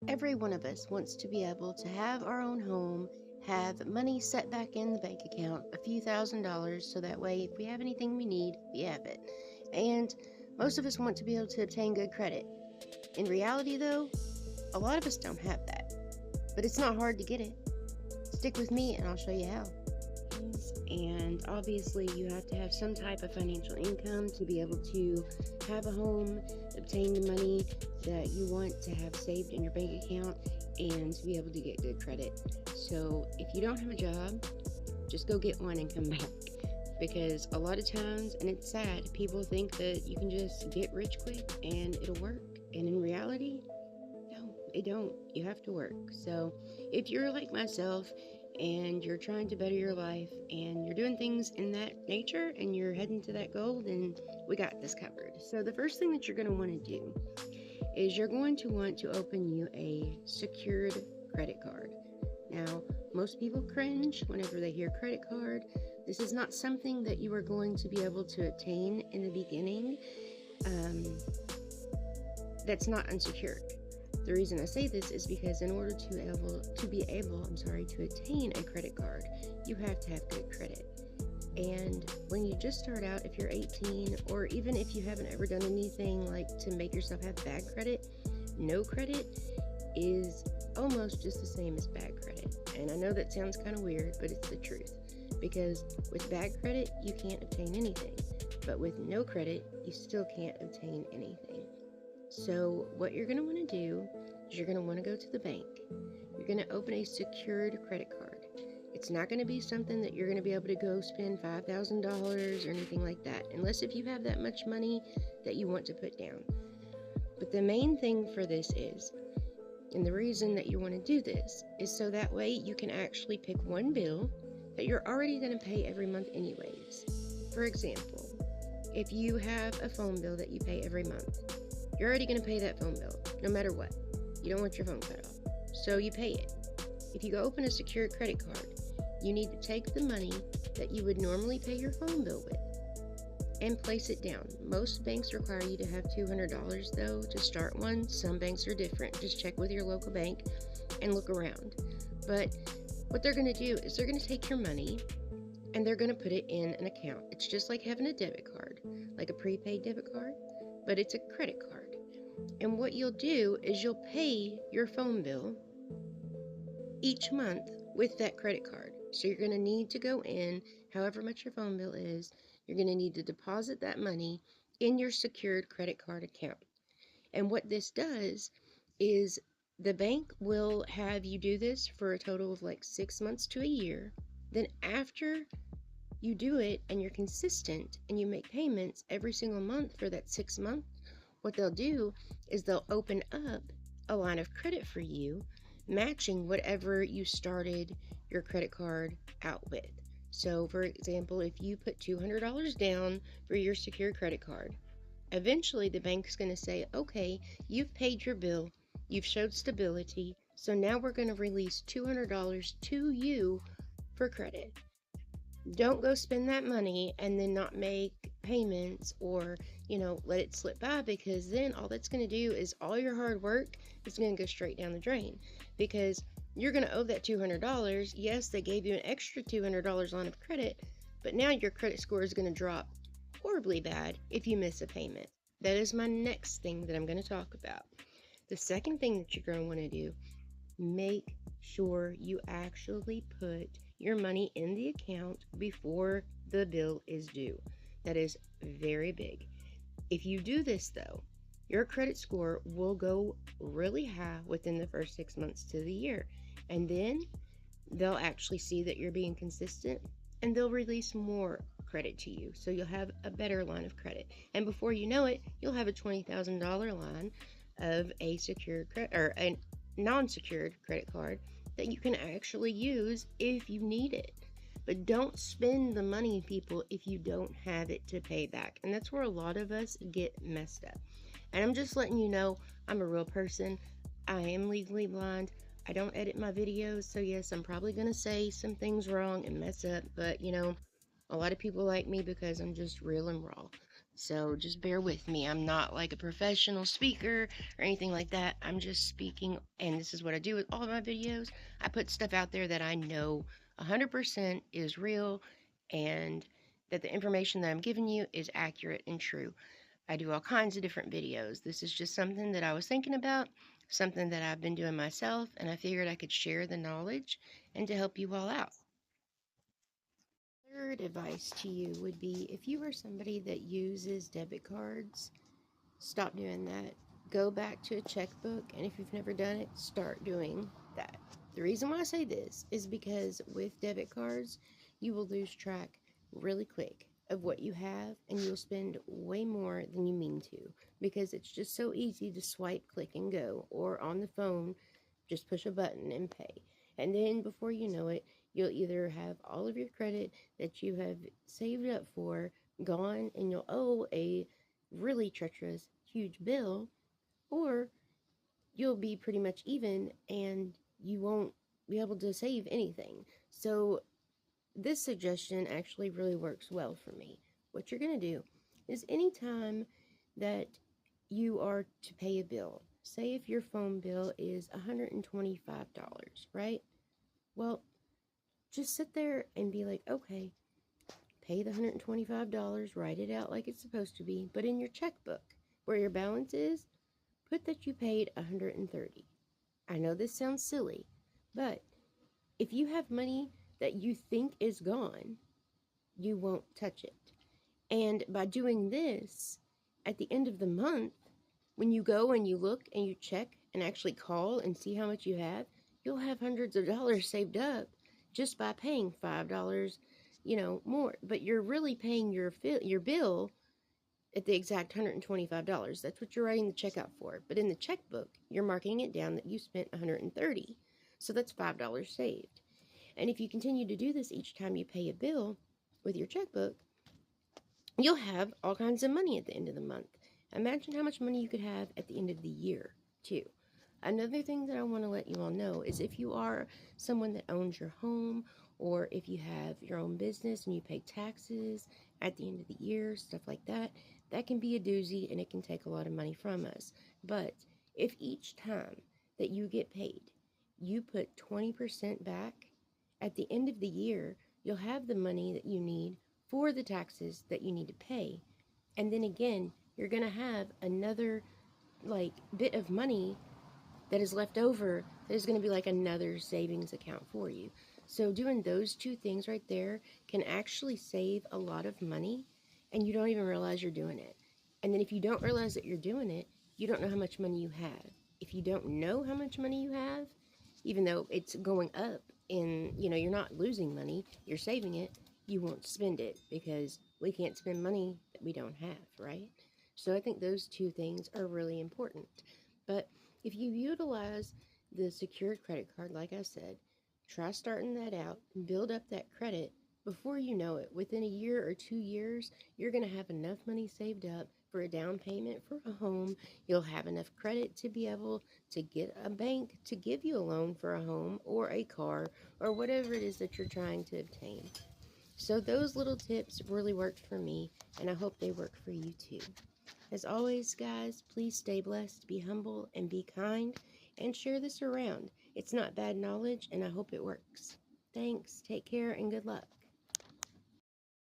Every one of us wants to be able to have our own home, have money set back in the bank account, a few $1,000s, so that way if we have anything we need, we have it. And most of us want to be able to obtain good credit. In reality, though, a lot of us don't have that. But it's not hard to get it. Stick with me and I'll show you how. And obviously, you have to have some type of financial income to be able to have a home, obtain the money that you want to have saved in your bank account, and to be able to get good credit. So, if you don't have a job, just go get one and come back. Because a lot of times, and it's sad, people think that you can just get rich quick and it'll work. And in reality, no, it don't. You have to work. So, if you're like myself and you're trying to better your life and you're doing things in that nature and you're heading to that goal, then we got this covered. So, the first thing that you're going to want to do is you're going to want to open you a secured credit card. Now, most people cringe whenever they hear credit card. This is not something that you are going to be able to obtain in the beginning. That's not unsecured. The reason I say this is because in order to be able to attain a credit card, you have to have good credit. And when you just start out, if you're 18, or even if you haven't ever done anything like to make yourself have bad credit, no credit is almost just the same as bad credit. And I know that sounds kind of weird, but it's the truth. Because with bad credit, you can't obtain anything. But with no credit, you still can't obtain anything. So what you're going to want to do is you're going to want to go to the bank. You're going to open a secured credit card. It's not going to be something that you're going to be able to go spend $5,000 or anything like that, unless if you have that much money that you want to put down. But the main thing for this is, and the reason that you want to do this, is so that way you can actually pick one bill that you're already going to pay every month anyways. For example, if you have a phone bill that you pay every month, you're already going to pay that phone bill, no matter what. You don't want your phone cut off, so you pay it. If you go open a secured credit card, you need to take the money that you would normally pay your phone bill with and place it down. Most banks require you to have $200 though to start one. Some banks are different. Just check with your local bank and look around. But what they're going to do is they're going to take your money and they're going to put it in an account. It's just like having a debit card, like a prepaid debit card, but it's a credit card. And what you'll do is you'll pay your phone bill each month with that credit card. So you're going to need to go in, however much your phone bill is, you're going to need to deposit that money in your secured credit card account. And what this does is the bank will have you do this for a total of like 6 months to a year. Then after you do it and you're consistent and you make payments every single month for that 6 months, what they'll do is they'll open up a line of credit for you, matching whatever you started your credit card out with. So, for example, if you put $200 down for your secured credit card, eventually the bank's going to say, okay, you've paid your bill, you've showed stability, so now we're going to release $200 to you for credit. Don't go spend that money and then not make payments or, let it slip by, because then all that's going to do is all your hard work is going to go straight down the drain, because you're going to owe that $200. Yes, they gave you an extra $200 line of credit, but now your credit score is going to drop horribly bad if you miss a payment. That is my next thing that I'm going to talk about. The second thing that you're going to want to do, make sure you actually put your money in the account before the bill is due. That is very big. If you do this though, your credit score will go really high within the first 6 months to the year. And then they'll actually see that you're being consistent and they'll release more credit to you. So you'll have a better line of credit. And before you know it, you'll have a $20,000 line of a secured credit or a non-secured credit card that you can actually use if you need it. But don't spend the money, people, if you don't have it to pay back. And that's where a lot of us get messed up. And I'm just letting you know, I'm a real person. I am legally blind. I don't edit my videos. So yes, I'm probably going to say some things wrong and mess up. But, a lot of people like me because I'm just real and raw. So just bear with me. I'm not like a professional speaker or anything like that. I'm just speaking, and this is what I do with all of my videos. I put stuff out there that I know 100% is real and that the information that I'm giving you is accurate and true. I do all kinds of different videos. This is just something that I was thinking about, something that I've been doing myself, and I figured I could share the knowledge and to help you all out. Third advice to you would be if you are somebody that uses debit cards, stop doing that. Go back to a checkbook, and if you've never done it, start doing that. The reason why I say this is because with debit cards, you will lose track really quick of what you have, and you'll spend way more than you mean to because it's just so easy to swipe, click, and go, or on the phone, just push a button and pay. And then before you know it, you'll either have all of your credit that you have saved up for gone, and you'll owe a really treacherous, huge bill, or you'll be pretty much even and you won't be able to save anything. So, this suggestion actually really works well for me. What you're going to do is anytime that you are to pay a bill, say if your phone bill is $125, right? Well, just sit there and be like, okay, pay the $125, write it out like it's supposed to be, but in your checkbook, where your balance is, put that you paid $130. I know this sounds silly, but if you have money that you think is gone, you won't touch it. And by doing this, at the end of the month, when you go and you look and you check and actually call and see how much you have, you'll have hundreds of dollars saved up just by paying $5, more. But you're really paying your bill at the exact $125. That's what you're writing the check out for. But in the checkbook, you're marking it down that you spent $130. So that's $5 saved. And if you continue to do this each time you pay a bill with your checkbook, you'll have all kinds of money at the end of the month. Imagine how much money you could have at the end of the year, too. Another thing that I want to let you all know is if you are someone that owns your home, or if you have your own business and you pay taxes at the end of the year, stuff like that, that can be a doozy and it can take a lot of money from us. But if each time that you get paid, you put 20% back, at the end of the year, you'll have the money that you need for the taxes that you need to pay. And then again, you're going to have another bit of money that is left over that is going to be like another savings account for you. So doing those two things right there can actually save a lot of money, and you don't even realize you're doing it. And then if you don't realize that you're doing it, you don't know how much money you have. If you don't know how much money you have, even though it's going up and you're not losing money, you're saving it, you won't spend it because we can't spend money that we don't have, right? So I think those two things are really important. But if you utilize the secured credit card, like I said, try starting that out and build up that credit. Before you know it, within a year or 2 years, you're going to have enough money saved up for a down payment for a home. You'll have enough credit to be able to get a bank to give you a loan for a home or a car or whatever it is that you're trying to obtain. So those little tips really worked for me, and I hope they work for you too. As always, guys, please stay blessed, be humble, and be kind, and share this around. It's not bad knowledge, and I hope it works. Thanks, take care, and good luck.